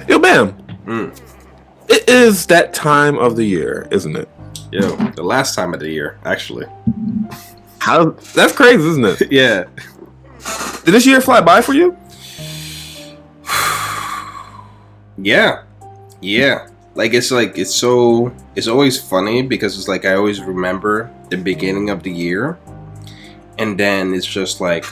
Yo, Bam. Mm. It is that time of the year, isn't it? Yo, the last time of the year, actually. How? That's crazy, isn't it? Yeah. Did this year fly by for you? Yeah. It's always funny because it's like I always remember the beginning of the year, and then it's like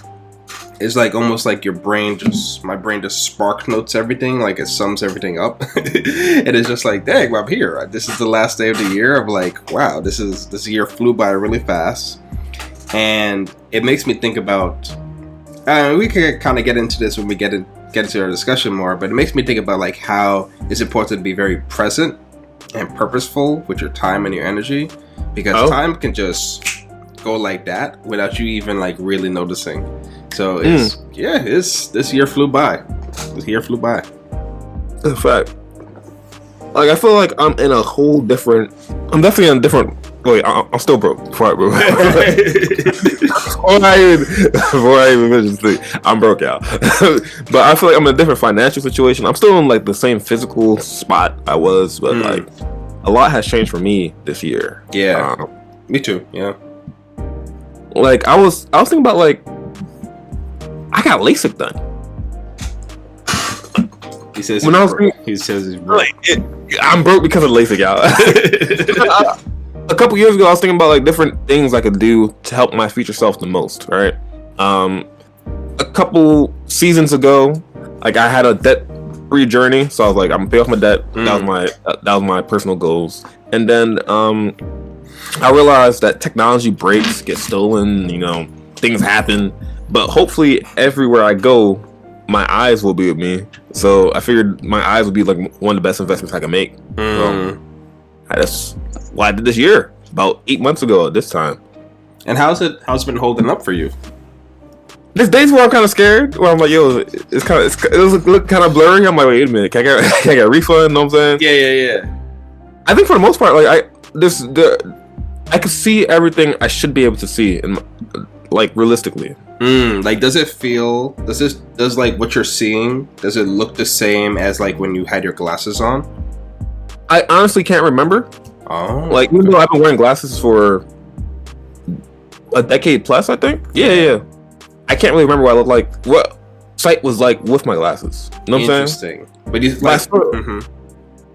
almost like my brain just spark notes everything, like it sums everything up. And it's just like, dang, I'm here. This is the last day of the year. I'm like, wow, this year flew by really fast. And it makes me think about, we can kind of get into this when we get into our discussion more, but it makes me think about like how it's important to be very present and purposeful with your time and your energy, because time can just go like that without you even like really noticing. So this year flew by. This year flew by. In fact, like I feel like I'm definitely in a different. Wait, I'm still broke. Before I even mention this, I'm broke out. But I feel like I'm in a different financial situation. I'm still in like the same physical spot I was, but like a lot has changed for me this year. Yeah, me too. Yeah. Like I was thinking about like I got LASIK done. He says he's broke. Like, I'm broke because of LASIK, y'all. A couple years ago, I was thinking about like different things I could do to help my future self the most. Right. A couple seasons ago, like I had a debt-free journey, so I was like, I'm gonna pay off my debt. That was my personal goals. And then I realized that technology breaks, get stolen. Things happen. But hopefully, everywhere I go, my eyes will be with me. So I figured my eyes would be like one of the best investments I can make. So that's why I did this year. About 8 months ago at this time. And how's it been holding up for you? There's days where I'm kind of scared. Where I'm like, yo, it look kind of blurry. I'm like, wait a minute, can I get a refund? You know what I'm saying? Yeah. I think for the most part, like I can see everything I should be able to see, and like realistically. Like, does like what you're seeing, does it look the same as like when you had your glasses on? I honestly can't remember. Oh. Like, even though I've been wearing glasses for a decade plus, I think. Yeah. I can't really remember what I looked like. What sight was like with my glasses. You know what I'm saying? Interesting. But you like,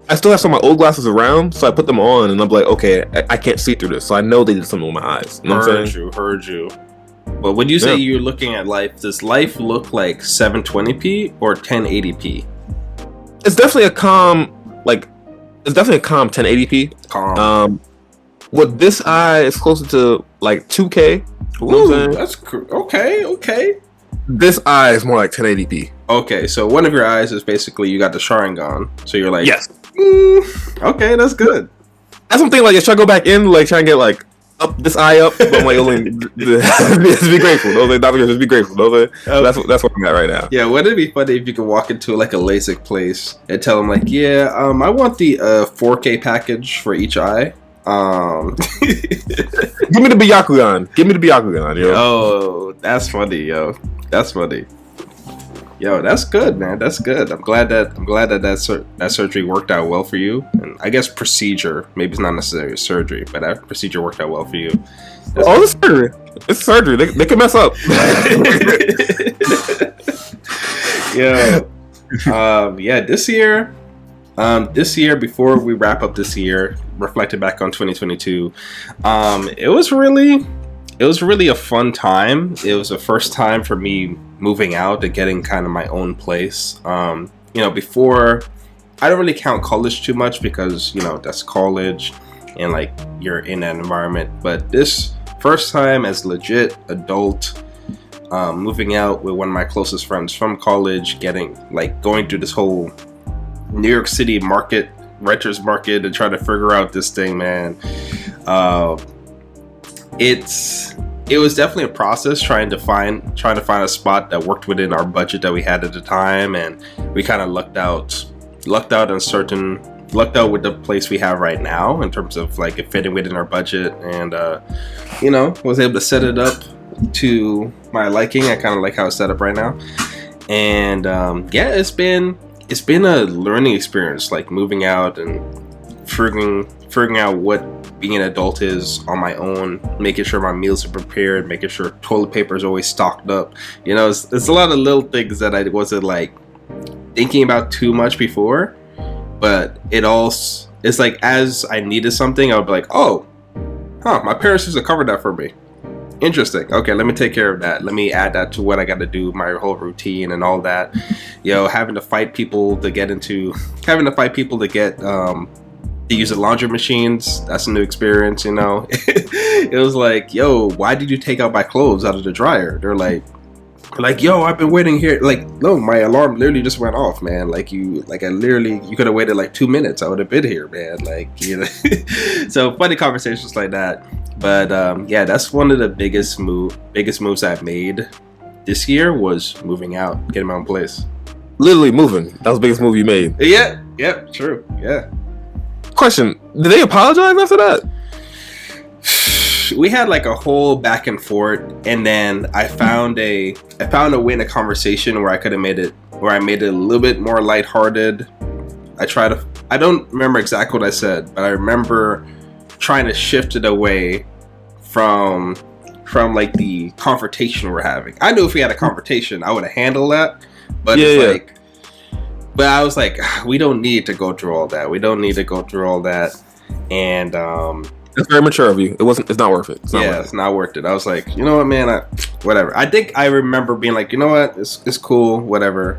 I still have some of my old glasses around, so I put them on, and I'm like, okay, I can't see through this, so I know they did something with my eyes. You know what I'm saying? Heard you. But when you say you're looking at life, does life look like 720p or 1080p? It's definitely a calm 1080p. Calm. With this eye, it's closer to like 2K. You know what I'm saying? That's okay. This eye is more like 1080p. Okay, so one of your eyes is basically you got the Sharingan, so you're like, yes. Okay, that's good. That's something like, should I go back in, like try and get like up this eye up? But I'm like, just be grateful. Just be grateful. That's what I'm at right now. Yeah, wouldn't it be funny if you could walk into like a LASIK place and tell them like, yeah, I want the 4K package for each eye. Give me the Byakugan, yo. Oh, that's funny, yo. That's funny. Yo, that's good, man. That's good. I'm glad that surgery worked out well for you. And I guess procedure, maybe it's not necessarily a surgery, but that procedure worked out well for you. It's surgery. It's surgery. They can mess up. Yeah. This year, before we wrap up this year, reflecting back on 2022, it was really a fun time. It was the first time for me moving out and getting kind of my own place. Before, I don't really count college too much because, that's college and like you're in that environment. But this first time as legit adult, moving out with one of my closest friends from college, going through this whole New York City renters market and trying to figure out this thing, man. It was definitely a process trying to find a spot that worked within our budget that we had at the time, and we kind of lucked out with the place we have right now in terms of like it fitting within our budget, and was able to set it up to my liking. I kind of like how it's set up right now, and it's been it's been a learning experience, like moving out and figuring out what being an adult is on my own, making sure my meals are prepared, making sure toilet paper is always stocked up. You know, it's a lot of little things that I wasn't like thinking about too much before, but it's like as I needed something, I would be like, oh, my parents used to cover that for me. Interesting. Okay, let me take care of that. Let me add that to what I got to do, my whole routine and all that. Having to fight people to get to use the laundry machines. That's a new experience, It was like, yo, why did you take out my clothes out of the dryer? They're like, yo, I've been waiting here. Like, no, my alarm literally just went off, man. You could have waited like 2 minutes. I would have been here, man. So funny conversations like that. But that's one of the biggest moves I've made this year was moving out, getting my own place. Literally moving. That was the biggest move you made. Yeah, true. Yeah. Question: did they apologize after that? We had like a whole back and forth, and then I found a way in a conversation where I made it a little bit more lighthearted. I don't remember exactly what I said, but I remember trying to shift it away from like the confrontation we're having. I knew if we had a confrontation, I would have handled that, but but I was like, we don't need to go through all that. And that's very mature of you. It's not worth it. It's not worth it. I was like, you know what, man, whatever. I think I remember being like, you know what, it's cool, whatever.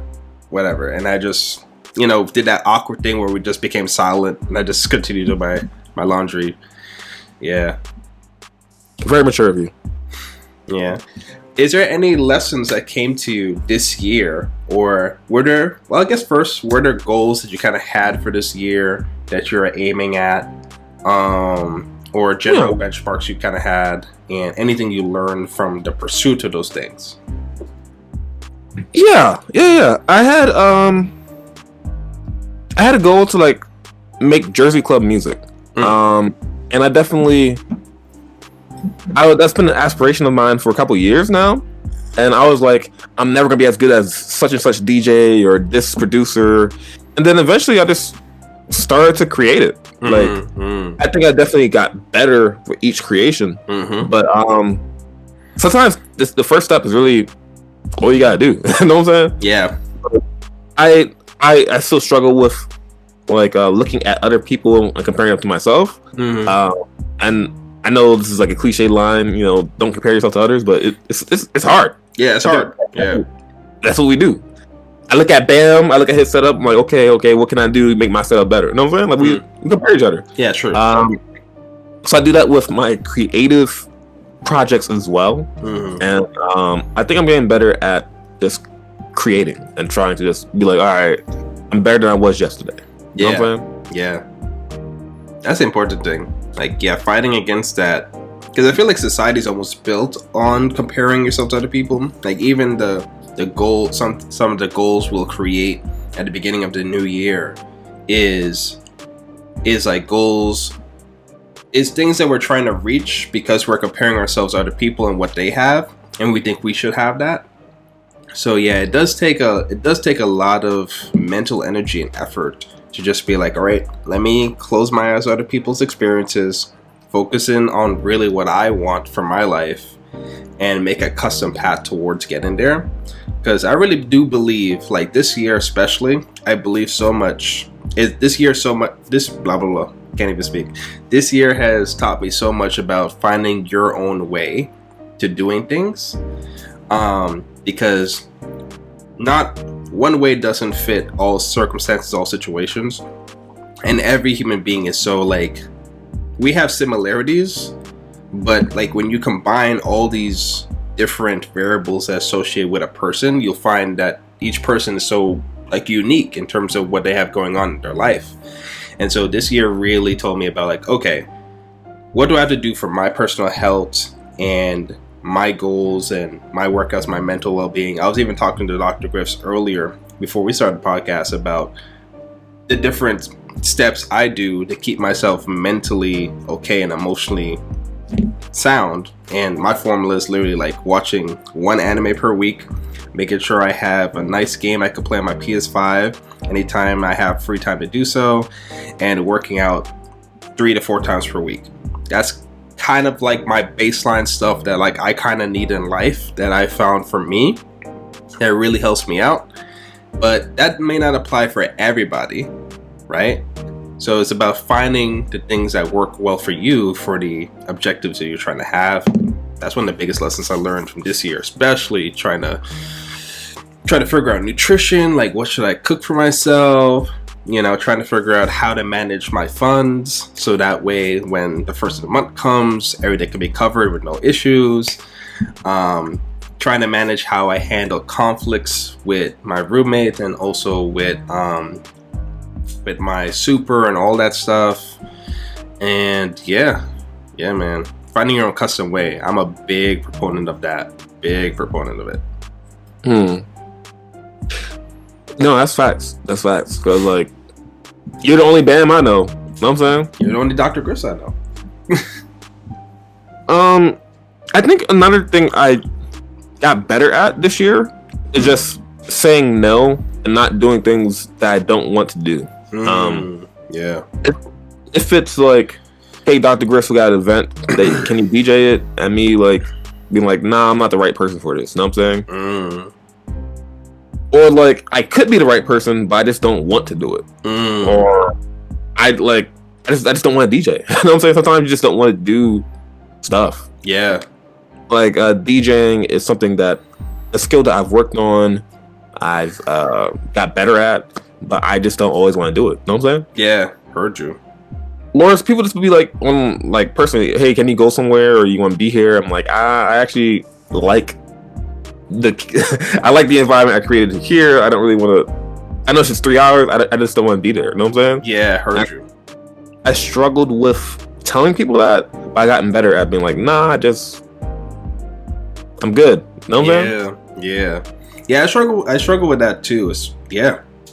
And I just, did that awkward thing where we just became silent, and I just continued to do my laundry. Yeah. Very mature of you. Yeah. Is there any lessons that came to you this year, or were there goals that you kind of had for this year that you're aiming at, or general benchmarks you kind of had, and anything you learned from the pursuit of those things? Yeah. I had a goal to like make Jersey club music. And I definitely, that's been an aspiration of mine for a couple years now. And I was like, I'm never gonna be as good as such and such DJ or this producer. And then eventually I just started to create it. I think I definitely got better for each creation. But sometimes the first step is really all you gotta do. You know what I'm saying? Yeah. I still struggle with like looking at other people and comparing them to myself. And I know this is like a cliche line, don't compare yourself to others, but it's hard. Yeah, it's hard. Yeah, that's what we do. I look at Bam, I look at his setup, I'm like, okay, what can I do to make my setup better? You know what I'm saying? Like we compare each other. Yeah, true. So I do that with my creative projects as well. And I think I'm getting better at just creating and trying to just be like, all right, I'm better than I was yesterday. You know what I'm saying? Yeah. That's the important thing. Like, fighting against that. Because I feel like society's almost built on comparing yourself to other people. Like, even the goal, some of the goals we'll create at the beginning of the new year is like goals, is things that we're trying to reach because we're comparing ourselves to other people and what they have, and we think we should have that. So yeah, it does take a lot of mental energy and effort to just be like, all right, let me close my eyes to other people's experiences, focusing on really what I want for my life, and make a custom path towards getting there. Because I really do believe, like this year especially, I believe so much. This blah blah blah, can't even speak. This year has taught me so much about finding your own way to doing things. Because not one way doesn't fit all circumstances, all situations, and every human being is so like, we have similarities, but like when you combine all these different variables that associate with a person, you'll find that each person is so like unique in terms of what they have going on in their life. And so this year really told me about like, okay, what do I have to do for my personal health and my goals and my workouts, my mental well-being? I was even talking to Dr. Griffs earlier before we started the podcast about the different steps I do to keep myself mentally okay and emotionally sound. And my formula is literally like watching one anime per week, making sure I have a nice game I can play on my PS5 anytime I have free time to do so, and working out 3 to 4 times per week. That's kind of like my baseline stuff that like I kind of need in life that I found for me that really helps me out. But that may not apply for everybody, right? So it's about finding the things that work well for you for the objectives that you're trying to have. That's one of the biggest lessons I learned from this year, especially trying to figure out nutrition, like what should I cook for myself, you know, trying to figure out how to manage my funds so that way when the first of the month comes, everything can be covered with no issues. Trying to manage how I handle conflicts with my roommate and also with my super and all that stuff. And yeah, man, finding your own custom way. I'm a big proponent of that. Big proponent of it. No, that's facts. That's facts. Because, like, you're the only Bam I know. You know what I'm saying? You're the only Dr. Griffs I know. I think another thing I got better at this year is just saying no and not doing things that I don't want to do. Yeah. If it's like, hey, Dr. Griffs, we got an event, can you DJ it? And me, like, being like, nah, I'm not the right person for this. You know what I'm saying? Or like, I could be the right person, but I just don't want to do it. Or I just don't want to DJ. You know what I'm saying? Sometimes you just don't want to do stuff. Yeah. Like DJing is something a skill that I've worked on, I've got better at, but I just don't always want to do it. You know what I'm saying? Yeah, heard you. Lawrence, people just be like, personally, hey, can you go somewhere or you want to be here? I'm like, I actually like I like the environment I created here. I don't really want to. I know it's just 3 hours. I just don't want to be there. You know what I'm saying? Yeah, heard you. I struggled with telling people that, but I gotten better at being like, nah, I'm good. You know what I'm saying? Yeah. I struggle with that too. I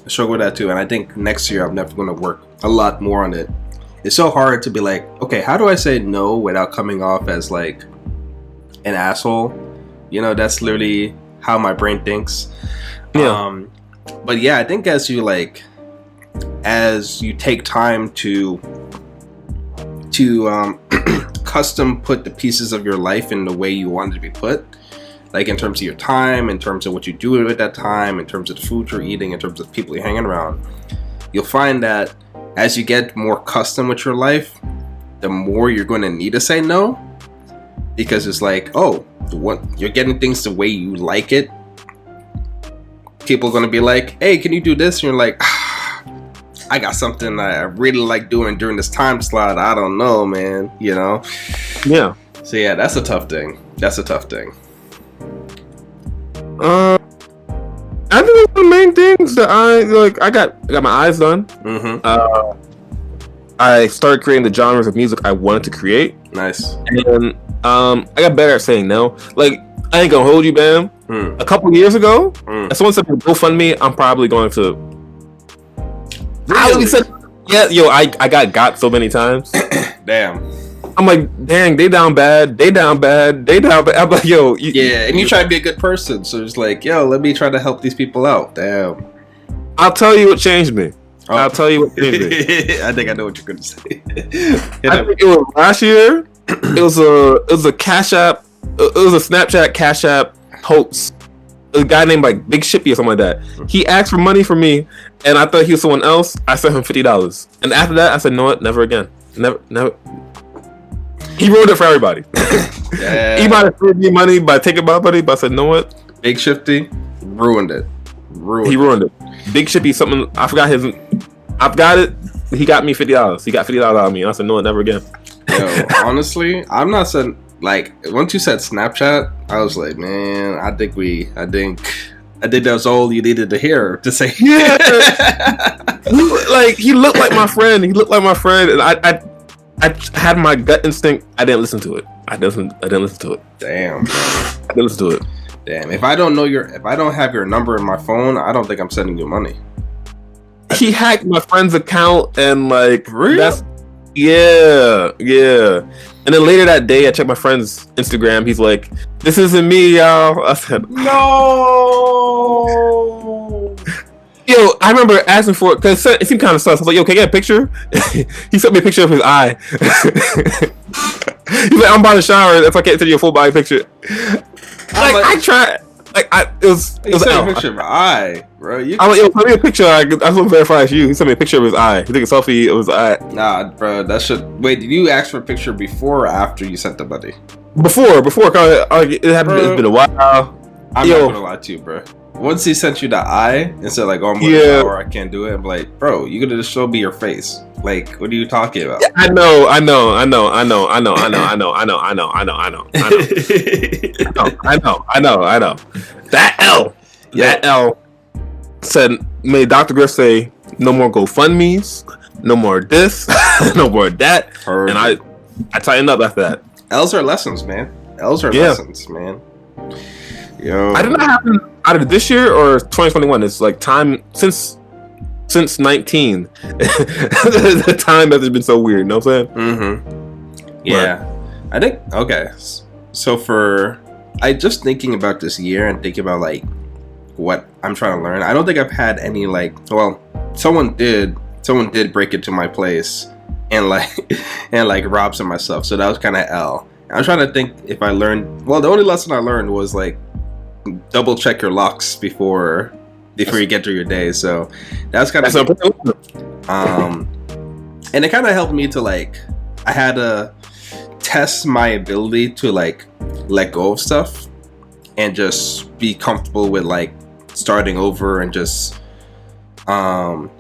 struggle with that too. And I think next year I'm definitely going to work a lot more on it. It's so hard to be like, okay, how do I say no without coming off as like an asshole? You know, that's literally how my brain thinks. Yeah. But yeah, I think as you take time to custom put the pieces of your life in the way you want it to be put, like in terms of your time, in terms of what you do with that time, in terms of the food you're eating, in terms of the people you're hanging around, you'll find that as you get more custom with your life, the more you're going to need to say no, because it's like, oh, you're getting things the way you like it. People are going to be like, hey, can you do this? And you're like, I got something I really like doing during this time slot. I don't know, man. You know? Yeah. So yeah, that's a tough thing. I think the main things that I got my eyes done. I started creating the genres of music I wanted to create. Nice. And I got better at saying no. Like, I ain't gonna hold you, Bam. A couple years ago, if someone said GoFundMe, I'm probably going to. Really? I got so many times. Damn. I'm like, dang, they down bad. I'm like, yo. And you try to be a good person, so it's like, yo, let me try to help these people out. Damn. I'll tell you what changed me. I think I know what you're gonna say. I think it was last year. It was a Cash App. It was a Snapchat Cash App hoax. A guy named like Big Shippy or something like that. He asked for money from me, and I thought he was someone else. I sent him $50, and after that, I said, "No, what? Never again. Never." He ruined it for everybody. He might have saved me money by taking my money, but I said, "No, what?" Big Shifty ruined it. He ruined it. Big Shippy, something I forgot his. I've got it. He got me $50. He got $50 out of me. And I said, "No, never again." Yo, honestly, I'm not saying. Like, once you said Snapchat, I was like, man, I think that was all you needed to hear to say. Yeah. He looked like my friend. And I had my gut instinct. I didn't listen to it. I didn't listen to it. Damn. I didn't listen to it. Damn. If I don't have your number in my phone, I don't think I'm sending you money. He hacked my friend's account and like really? Yeah, yeah. And then later that day, I checked my friend's Instagram. He's like, "This isn't me, y'all." I said, No. "Yo," I remember asking for it because it seemed kind of sus. I was like, "Yo, can I get a picture?" He sent me a picture of his eye. He's like, "I'm by the shower. If I can't send you a full body picture." Like I tried. Like it was You sent a picture of my eye, bro. I'm like, yo, send me a picture. I just want to verify it's you. He sent me a picture of his eye. He took a selfie of his eye. Nah, bro, that should. Wait, did you ask for a picture before or after you sent the buddy? Before, cause it happened. It's been a while. I'm not gonna lie to you, bro. Once he sent you the eye and said like, "Oh, I'm going to shower, I can't do it," I'm like, bro, you gonna just show me your face? Like, what are you talking about? Yeah, I know. That L said, made Dr. Griffs say, "No more GoFundMe's, no more this, no more that," and I tightened up after that. L's are lessons, man. L's are lessons, man. Yo, I did not happen out of this year or 2021. It's like time since 19. The time has been so weird. You know what I'm saying? Mm-hmm. Yeah, I think okay. So I just thinking about this year and thinking about like what I'm trying to learn. I don't think I've had any like. Well, someone did break into my place and like rob some of my stuff. So that was kind of L. I'm trying to think if I learned. Well, the only lesson I learned was like double check your locks before you get through your day. So that's kind of and it kind of helped me to like. I had to test my ability to like let go of stuff and just be comfortable with like starting over and just what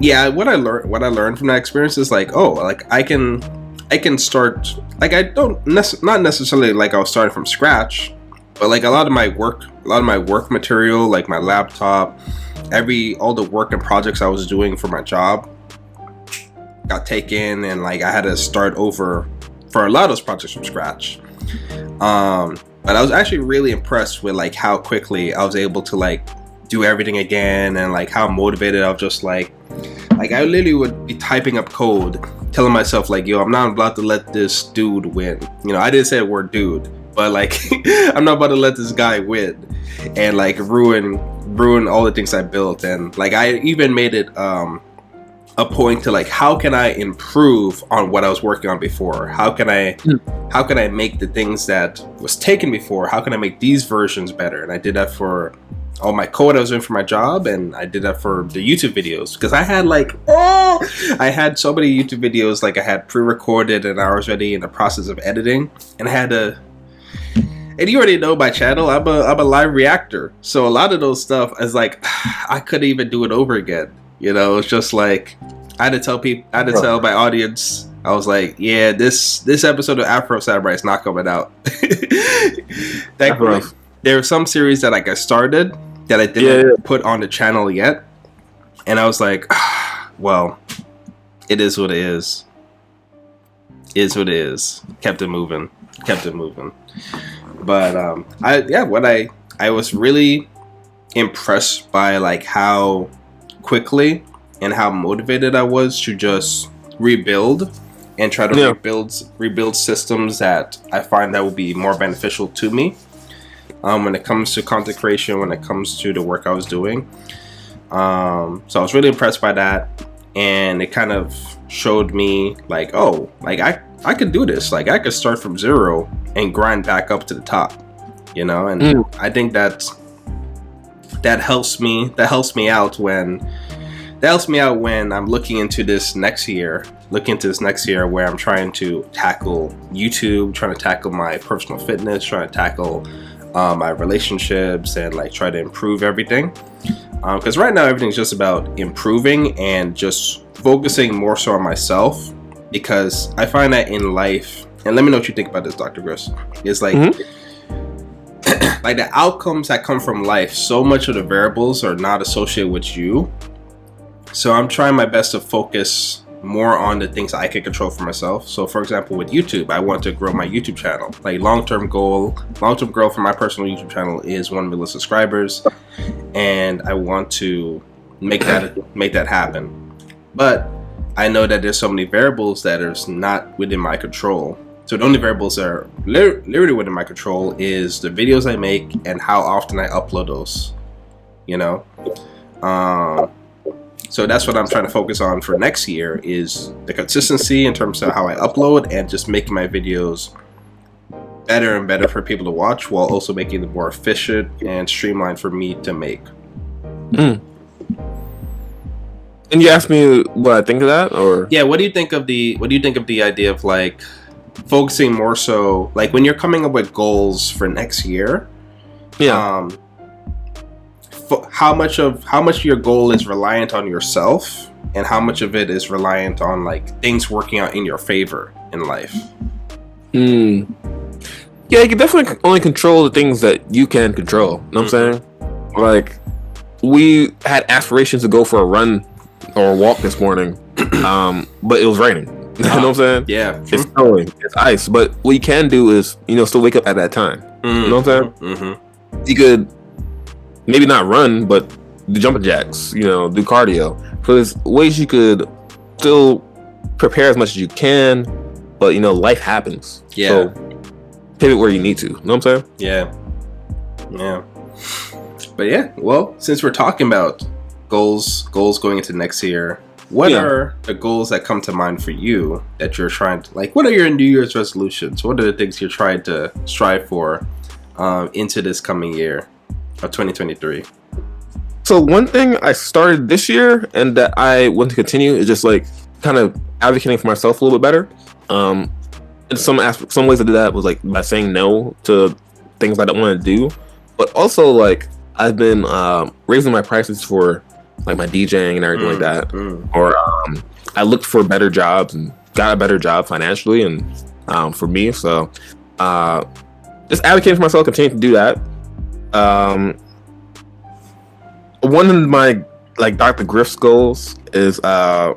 I learned from that experience is like, oh, like I can start, like I don't not necessarily like I was starting from scratch, but like a lot of my work material, like my laptop, all the work and projects I was doing for my job got taken, and like I had to start over for a lot of those projects from scratch. But I was actually really impressed with like how quickly I was able to like do everything again, and like how motivated I was. Just like I literally would be typing up code, telling myself like, yo, I'm not about to let this dude win. You know, I didn't say the word dude, but like I'm not about to let this guy win and like ruin all the things I built. And like I even made it a point to like, how can I improve on what I was working on before? How can I make the things that was taken before? How can I make these versions better? And I did that for all my code I was doing for my job, and I did that for the YouTube videos because I had I had so many YouTube videos like I had pre-recorded and I was already in the process of editing, and I had to. And you already know my channel. I'm a live reactor, so a lot of those stuff is like I couldn't even do it over again. You know, it's just like I had to tell my audience. I was like, yeah, this episode of Afro Samurai is not coming out. Thankfully, there are some series that like I started that I didn't put on the channel yet, and I was like, well, it is what it is. It is what it is. Kept it moving. But I was really impressed by like how quickly and how motivated I was to just rebuild and try to rebuild systems that I find that will be more beneficial to me when it comes to content creation, when it comes to the work I was doing. So I was really impressed by that, and it kind of showed me like, oh, like I could do this. Like I could start from zero and grind back up to the top, you know. And I think that helps me out when I'm looking into this next year where I'm trying to tackle YouTube, trying to tackle my personal fitness, trying to tackle my relationships, and like try to improve everything. Because right now everything's just about improving and just focusing more so on myself, because I find that in life, and let me know what you think about this, Dr. Griffs, it's like like the outcomes that come from life, so much of the variables are not associated with you. So I'm trying my best to focus more on the things I can control for myself. So for example, with YouTube, I want to grow my YouTube channel. Like long-term growth for my personal YouTube channel is 1 million subscribers, and I want to make that happen. But I know that there's so many variables that are not within my control. So the only variables that are literally within my control is the videos I make and how often I upload those. You know, so that's what I'm trying to focus on for next year is the consistency in terms of how I upload and just making my videos better and better for people to watch while also making them more efficient and streamlined for me to make. And you asked me what I think of that, or Yeah, what do you think of the idea of like focusing more so like when you're coming up with goals for next year? yeah. How much of your goal is reliant on yourself and how much of it is reliant on like things working out in your favor in life? Yeah, you can definitely only control the things that you can control. You know what I'm saying? Like, we had aspirations to go for a run or a walk this morning, but it was raining. You know what I'm saying? Yeah, It's snowing, it's ice. But what you can do is, still wake up at that time. You know what I'm saying? You could maybe not run, but do jumping jacks, do cardio. So there's ways you could still prepare as much as you can, but life happens. Yeah. So pivot where you need to. You know what I'm saying? Yeah. But yeah, well, since we're talking about goals going into next year, what are the goals that come to mind for you that you're trying to, like, what are your New Year's resolutions? What are the things you're trying to strive for into this coming year of 2023? So one thing I started this year and that I want to continue is just like kind of advocating for myself a little bit better. And some ways to do that was like by saying no to things I don't want to do, but also like I've been raising my prices for like my DJing and everything like that. Or I looked for better jobs and got a better job financially and for me. So just advocating for myself, continue to do that. One of my like Dr. Griffs goals is I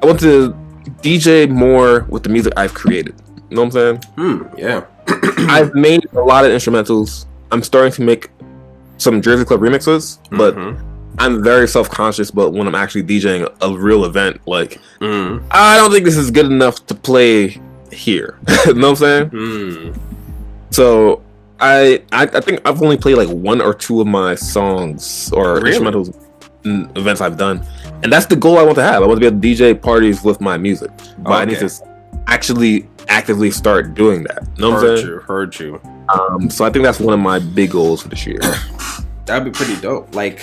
want to DJ more with the music I've created. You know what I'm saying? Yeah. I've made a lot of instrumentals. I'm starting to make some Jersey Club remixes, but I'm very self-conscious about when I'm actually DJing a real event. Like, I don't think this is good enough to play here. You know what I'm saying? So I think I've only played like one or two of my songs or instrumentals in events I've done, and that's the goal I want to have. I want to be able to DJ parties with my music, but I need to actually actively start doing that. You know what I'm saying? Heard you. So I think that's one of my big goals for this year. That'd be pretty dope. Like,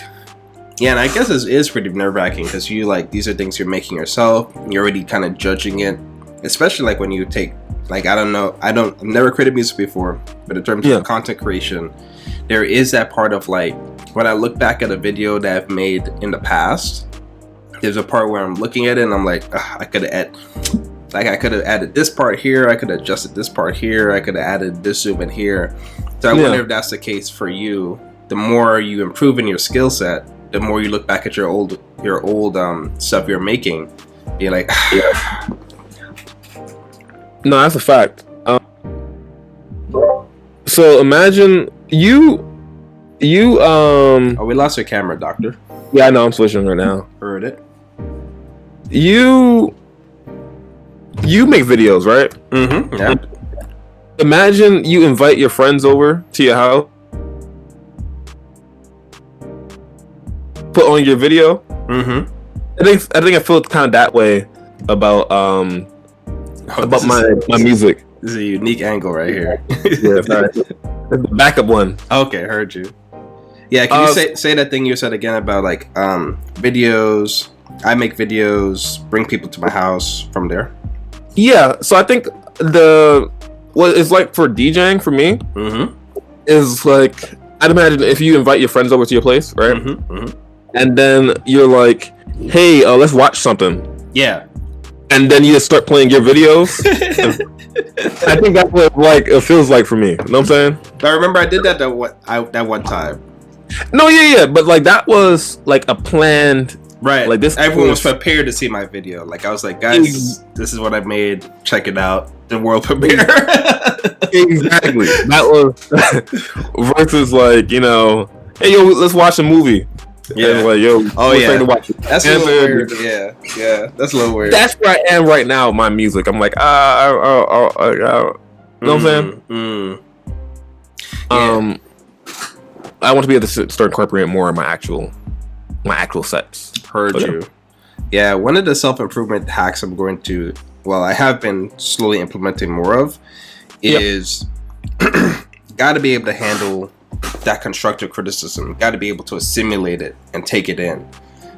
yeah, and I guess it is pretty nerve-wracking because you like these are things you're making yourself. You're already kind of judging it, especially like when you take. Like, I don't know, I've never created music before, but in terms of content creation, there is that part of like, when I look back at a video that I've made in the past, there's a part where I'm looking at it and I'm like, I could have added this part here, I could have adjusted this part here, I could have added this zoom in here. So I wonder if that's the case for you. The more you improve in your skill set, the more you look back at your old stuff you're making, you're like, No, that's a fact. So imagine you. Oh, we lost your camera, Doctor. Yeah, I know. I'm switching right now. Heard it. You make videos, right? Yeah. Imagine you invite your friends over to your house, put on your video. I think I feel kind of that way about my music. This is a unique angle right here. Yeah, the backup one. Okay, heard you. Yeah, can you say that thing you said again about like videos? I make videos, bring people to my house from there. Yeah, so I think what it's like for DJing for me is like, I'd imagine if you invite your friends over to your place, right? And then you're like, hey, let's watch something. Yeah. And then you just start playing your videos. I think that's what like it feels like for me. You know what I'm saying? I remember I did that that one time. No, yeah, but like that was like a planned. Right. Like this. Everyone was prepared to see my video. Like I was like, guys, this is what I made. Check it out. The world premiere. Exactly. That was versus like, hey, yo, let's watch a movie. Yeah. And like, yo, Oh we're yeah. trying to watch it. That's a little weird. Yeah, yeah. That's a little weird. That's where I am right now with my music. I'm like, you know what I'm saying? Yeah. I want to be able to start incorporating more of my actual sets. Heard you. Yeah, one of the self-improvement hacks I have been slowly implementing more of is got to be able to handle that constructive criticism. Got to be able to assimilate it and take it in.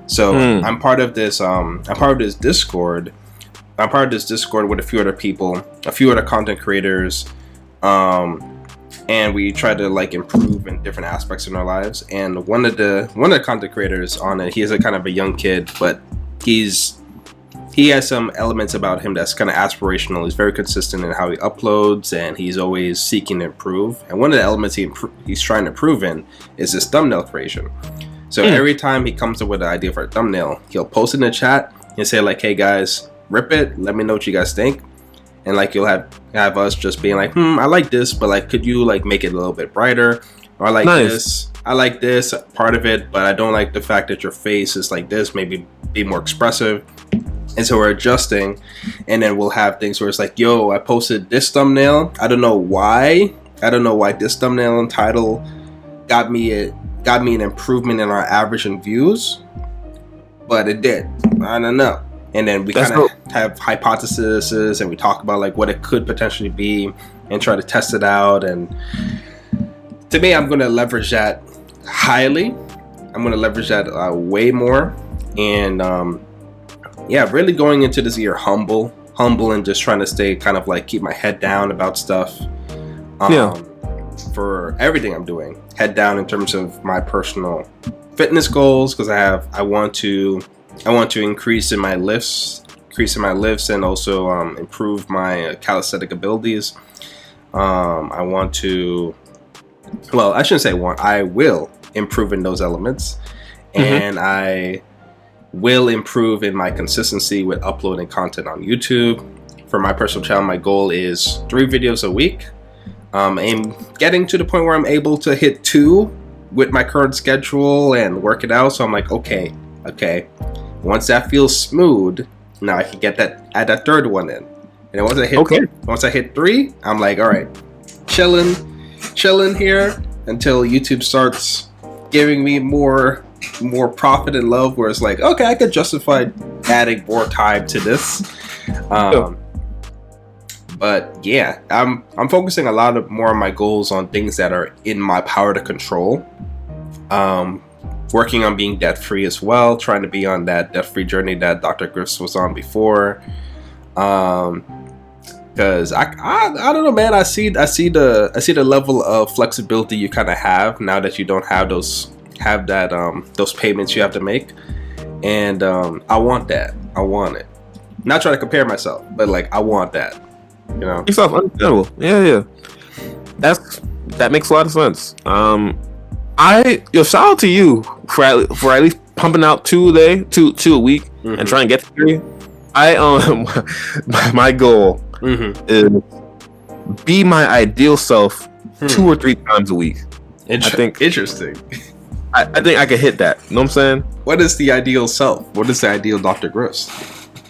So I'm part of this. I'm part of this Discord. I'm part of this Discord with a few other people, a few other content creators, and we try to like improve in different aspects in our lives. And one of the content creators on it, he is a kind of a young kid, but he has some elements about him that's kind of aspirational. He's very consistent in how he uploads, and he's always seeking to improve. And one of the elements he's trying to improve in is his thumbnail creation. So every time he comes up with an idea for a thumbnail, he'll post it in the chat and say like, "Hey guys, rip it. Let me know what you guys think." And like you'll have us just being like, "I like this, but like, could you like make it a little bit brighter?" Or I like this. I like this part of it, but I don't like the fact that your face is like this. Maybe be more expressive. And so we're adjusting, and then we'll have things where it's like, "Yo, I posted this thumbnail. I don't know why this thumbnail and title got me an improvement in our average in views, but it did. I don't know." And then we kind of have hypotheses, and we talk about like what it could potentially be, and try to test it out. And to me, I'm going to leverage that highly. I'm going to leverage that way more. And really going into this year humble, and just trying to stay kind of like keep my head down about stuff. For everything I'm doing, head down in terms of my personal fitness goals, because I want to increase in my lifts, and also improve my calisthenic abilities. I will improve in those elements, and I will improve in my consistency with uploading content on YouTube. For my personal channel, my goal is 3 videos a week. I'm getting to the point where I'm able to hit 2 with my current schedule and work it out. So I'm like, okay. Once that feels smooth, now I can add that 3rd one in. And then once I hit 3, I'm like, all right, chilling here until YouTube starts giving me more profit and love, where it's like, okay, I could justify adding more time to this. But yeah, I'm focusing a lot more on my goals on things that are in my power to control. Working on being debt free as well, trying to be on that debt free journey that Dr. Griffs was on before. Because I don't know, man. I see the level of flexibility you kind of have now that you don't have those payments you have to make, and I want that. I want it. Not trying to compare myself, but like I want that. You know, yourself understandable. Yeah. That makes a lot of sense. Shout out to you for at least pumping out 2 a day, two a week, and trying to get to 3. My goal is be my ideal self 2 or 3 times a week. I think interesting. I think I could hit that. You know what I'm saying? What is the ideal self? What is the ideal Dr. Griffs?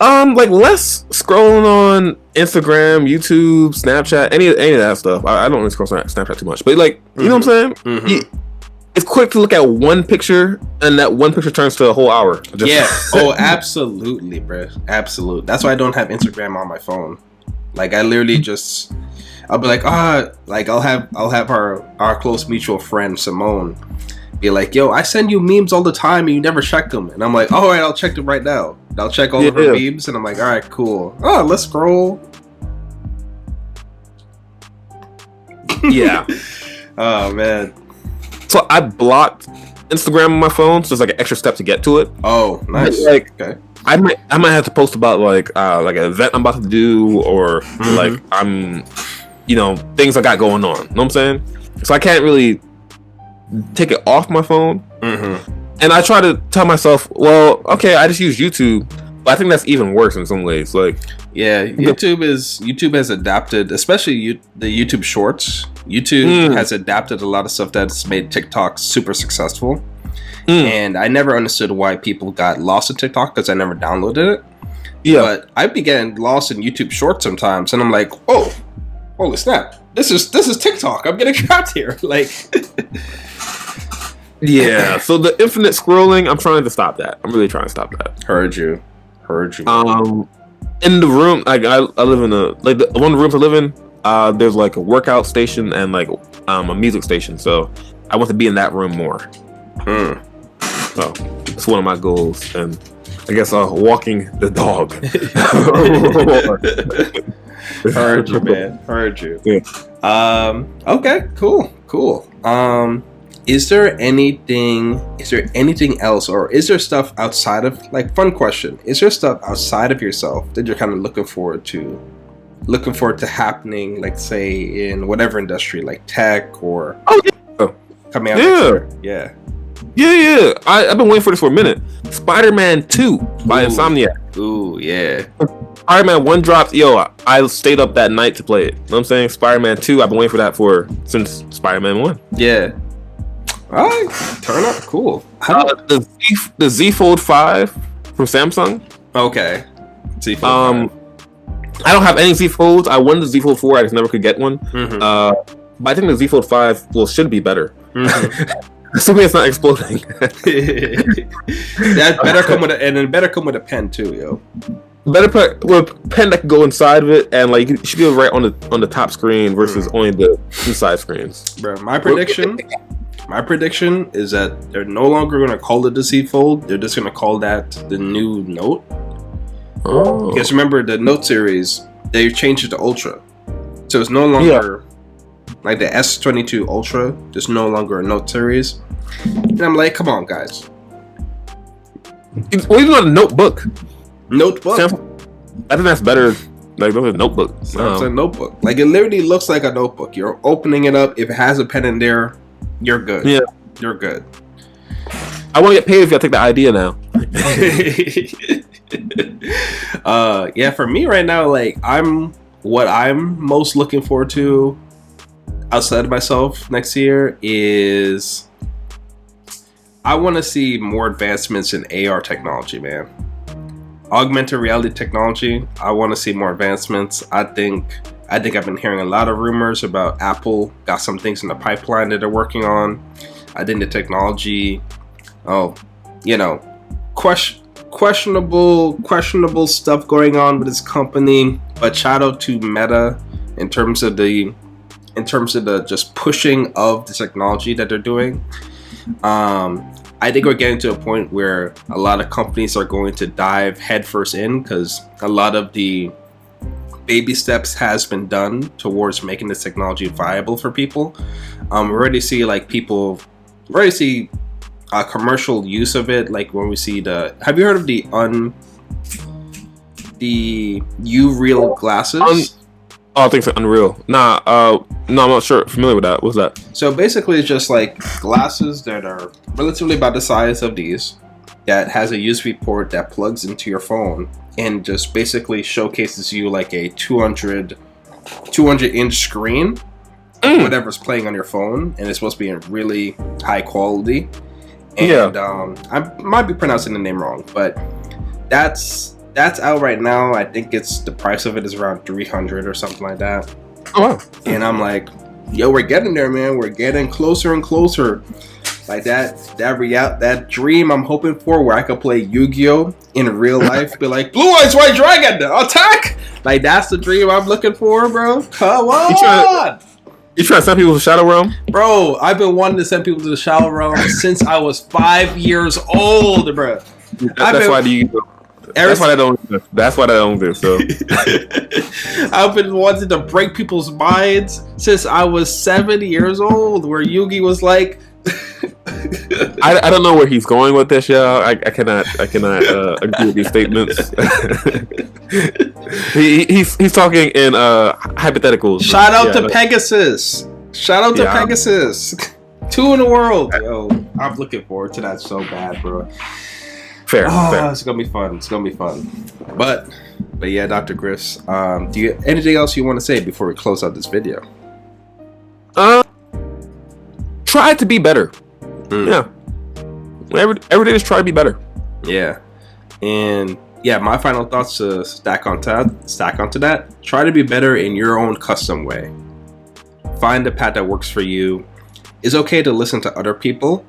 Like less scrolling on Instagram, YouTube, Snapchat, any of that stuff. I don't really scroll Snapchat too much, but like, you know what I'm saying? It's quick to look at one picture, and that one picture turns to a whole hour. Oh, absolutely, bro. Absolutely. That's why I don't have Instagram on my phone. Like, I literally I'll be like, I'll have our close mutual friend Simone be like, "Yo, I send you memes all the time and you never check them." And I'm like, "All right, I'll check them right now." I'll check all of her memes, and I'm like, "All right, cool. Oh, let's scroll." Yeah. Oh man. So I blocked Instagram on my phone, so it's like an extra step to get to it. Oh, nice. Like, okay. I might have to post about like an event I'm about to do, or like I'm, things I got going on. You know what I'm saying? So I can't really take it off my phone. And I try to tell myself, well, okay, I just use YouTube, but I think that's even worse in some ways. Like, yeah, YouTube has adapted, especially the YouTube Shorts. YouTube has adapted a lot of stuff that's made TikTok super successful. and I never understood why people got lost in TikTok because I never downloaded it. Yeah. But I began lost in YouTube Shorts sometimes, and I'm like, oh, holy snap! This is TikTok. I'm getting trapped here. Like, yeah. So the infinite scrolling, I'm trying to stop that. I'm really trying to stop that. Heard you. In the room, like I live in the one of the rooms I live in. There's like a workout station and like a music station. So I want to be in that room more. So it's one of my goals, and I guess walking the dog. Heard you, man. Heard you. Yeah. Okay. Cool. Is there anything else, or is there stuff outside of, like, fun question, is there stuff outside of yourself that you're kind of looking forward to happening, like, say, in whatever industry, like tech or coming out next year? Yeah. I've been waiting for this for a minute. Spider-Man 2 by Insomniac. Ooh, yeah. Spider-Man 1 dropped. Yo, I stayed up that night to play it. You know what I'm saying? Spider-Man 2, I've been waiting for that since Spider-Man 1. Yeah. All right. Turn up. Cool. The Z Fold 5 from Samsung. Okay. Z Fold 5. I don't have any Z Folds. I wanted the Z Fold 4. I just never could get one. But I think the Z Fold 5 should be better. Assuming it's not exploding. That better come with a pen too, yo. Better put with a pen that can go inside of it, and like it should be right on the top screen versus only the inside screens. Bro, my prediction is that they're no longer going to call it the Z Fold. They're just going to call that the new Note. Oh. Because remember the Note series, they changed it to Ultra, so it's no longer like the S22 Ultra. There's no longer a Note series, and I'm like, come on, guys. Well, even on a notebook. Notebook. I think that's better. Like, those are notebooks. It's a notebook. Like, it literally looks like a notebook. You're opening it up. If it has a pen in there, you're good. Yeah, you're good. I want to get paid if I take the idea now. Yeah, for me right now, like, what I'm most looking forward to outside of myself next year is I want to see more advancements in AR technology, man. Augmented reality technology. I want to see more advancements. I think I've been hearing a lot of rumors about Apple got some things in the pipeline that they're working on. I think the technology, questionable stuff going on with this company. But shout out to Meta in terms of the just pushing of the technology that they're doing. I think we're getting to a point where a lot of companies are going to dive headfirst in because a lot of the baby steps has been done towards making this technology viable for people. We already see commercial use of it, like when we see have you heard of the U-Real glasses? I think it's Unreal. No, I'm not sure. Familiar with that. What's that? So basically, it's just like glasses that are relatively about the size of these, that has a USB port that plugs into your phone and just basically showcases you like a 200 inch screen, whatever's playing on your phone, and it's supposed to be in really high quality. And I might be pronouncing the name wrong, but that's out right now. I think the price of it is around $300 or something like that. Oh wow. And I'm like, yo, we're getting there, man. We're getting closer and closer. Like that dream I'm hoping for, where I could play Yu-Gi-Oh in real life, be like, Blue Eyes White Dragon, attack! Like, that's the dream I'm looking for, bro. Come on! You trying to send people to Shadow Realm? Bro, I've been wanting to send people to the Shadow Realm since I was 5 years old, bro. That's why I don't do so. I've been wanting to break people's minds since I was 7 years old, where Yugi was like... I don't know where he's going with this, y'all. I cannot agree with these statements. he's talking in hypotheticals. Shout out to Pegasus. Shout out to Pegasus. 2 in the world. Yo, I'm looking forward to that so bad, bro. Fair. It's gonna be fun. But yeah, Dr. Griffs, do you anything else you want to say before we close out this video? Try to be better. Yeah. Every day, just try to be better. Yeah, and yeah, my final thoughts to stack onto that. Try to be better in your own custom way. Find the path that works for you. It's okay to listen to other people,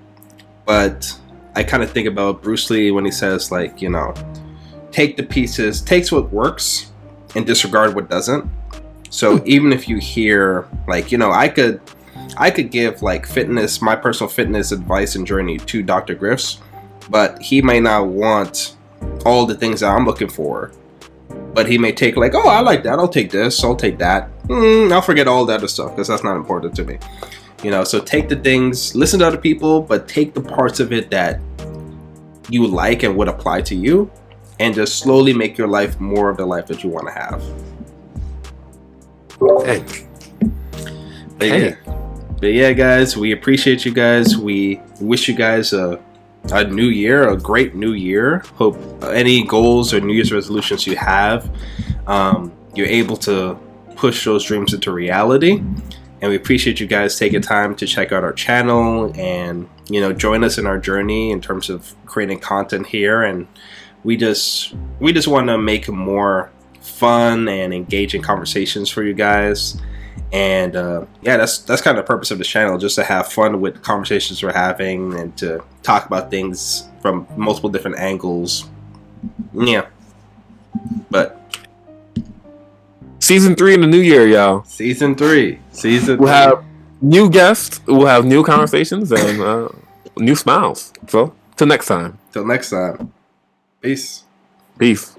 but I kind of think about Bruce Lee when he says, like, you know, take the pieces, takes what works and disregard what doesn't. So even if you hear, like, you know, I could give like fitness, my personal fitness advice and journey to Dr. Griffs, but he may not want all the things that I'm looking for. But he may take like, oh, I like that. I'll take this. I'll take that. I'll forget all that other stuff because that's not important to me. You know, so take the things, listen to other people, but take the parts of it that you like and would apply to you, and just slowly make your life more of the life that you want to have. But yeah, guys, we appreciate you guys. We wish you guys a new year, a great new year. Hope any goals or New Year's resolutions you have, you're able to push those dreams into reality. And we appreciate you guys taking time to check out our channel and, you know, join us in our journey in terms of creating content here. And we just want to make more fun and engaging conversations for you guys. And yeah, that's kind of the purpose of the channel, just to have fun with conversations we're having and to talk about things from multiple different angles. Yeah. But Season 3 in the new year, y'all. Season 3. We'll have new guests. We'll have new conversations and new smiles. So, till next time. Peace. Peace.